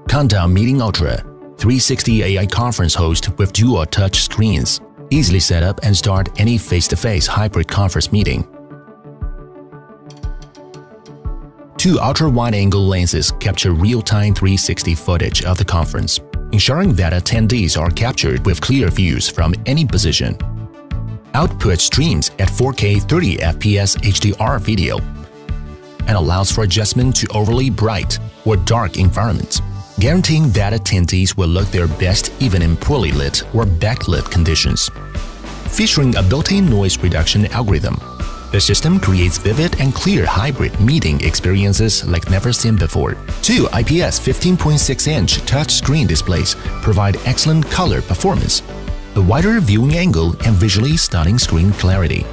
Kandao Meeting Ultra 360 AI conference host with dual touch screens. Easily set up and start any face-to-face hybrid conference meeting. 2 ultra-wide-angle lenses capture real-time 360 footage of the conference, ensuring that attendees are captured with clear views from any position. Output streams at 4K 30 FPS HDR video and allows for adjustment to overly bright or dark environments, guaranteeing that attendees will look their best even in poorly lit or backlit conditions. Featuring a built-in noise reduction algorithm, the system creates vivid and clear hybrid meeting experiences like never seen before. 2 IPS 15.6-inch touchscreen displays provide excellent color performance, a wider viewing angle and visually stunning screen clarity.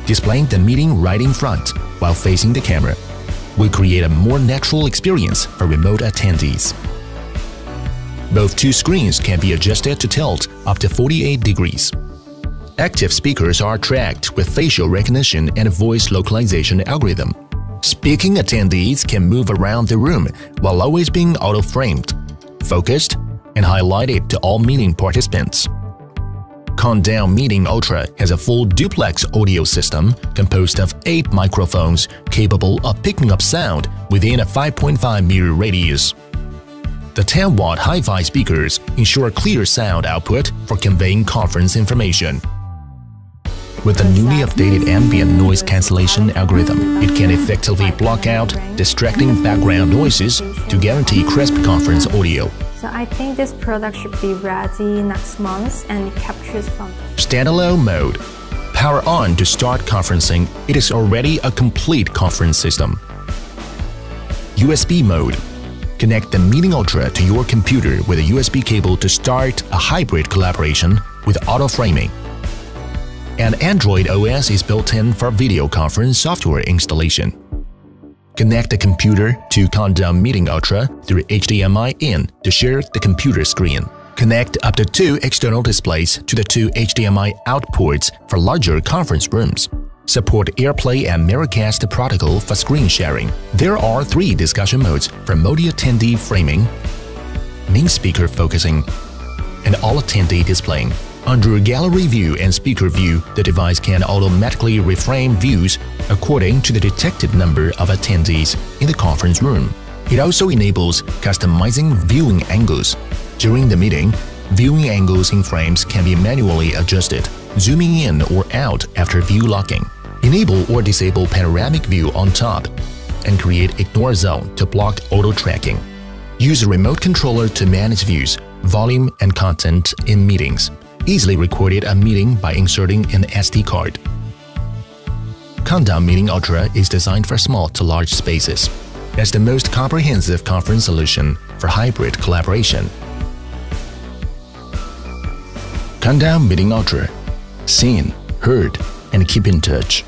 Displaying the meeting right in front while facing the camera will create a more natural experience for remote attendees. Both 2 screens can be adjusted to tilt up to 48 degrees. Active speakers are tracked with facial recognition and voice localization algorithm. Speaking attendees can move around the room while always being auto-framed, focused, and highlighted to all meeting participants. Kandao Meeting Ultra has a full duplex audio system composed of 8 microphones capable of picking up sound within a 5.5-meter radius. The 10-watt hi-fi speakers ensure clear sound output for conveying conference information. With the newly updated ambient noise cancellation algorithm, it can effectively block out distracting background noises to guarantee crisp conference audio. So I think this product should be ready next month and it captures from Standalone mode. Power on to start conferencing. It is already a complete conference system. USB mode. Connect the Meeting Ultra to your computer with a USB cable to start a hybrid collaboration with auto-framing. And Android OS is built in for video conference software installation. Connect the computer to Kandao Meeting Ultra through HDMI in to share the computer screen. Connect up to 2 external displays to the 2 HDMI out ports for larger conference rooms. Support AirPlay and Miracast protocol for screen sharing. There are 3 discussion modes for multi-attendee framing, main speaker focusing, and all-attendee displaying. Under Gallery View and Speaker View, the device can automatically reframe views according to the detected number of attendees in the conference room. It also enables customizing viewing angles. During the meeting, viewing angles in frames can be manually adjusted, zooming in or out after view locking. Enable or disable panoramic view on top, and create ignore zone to block auto-tracking. Use a remote controller to manage views, volume, and content in meetings. Easily recorded a meeting by inserting an SD card. Kandao Meeting Ultra is designed for small to large spaces as the most comprehensive conference solution for hybrid collaboration. Kandao Meeting Ultra. Seen, heard, and keep in touch.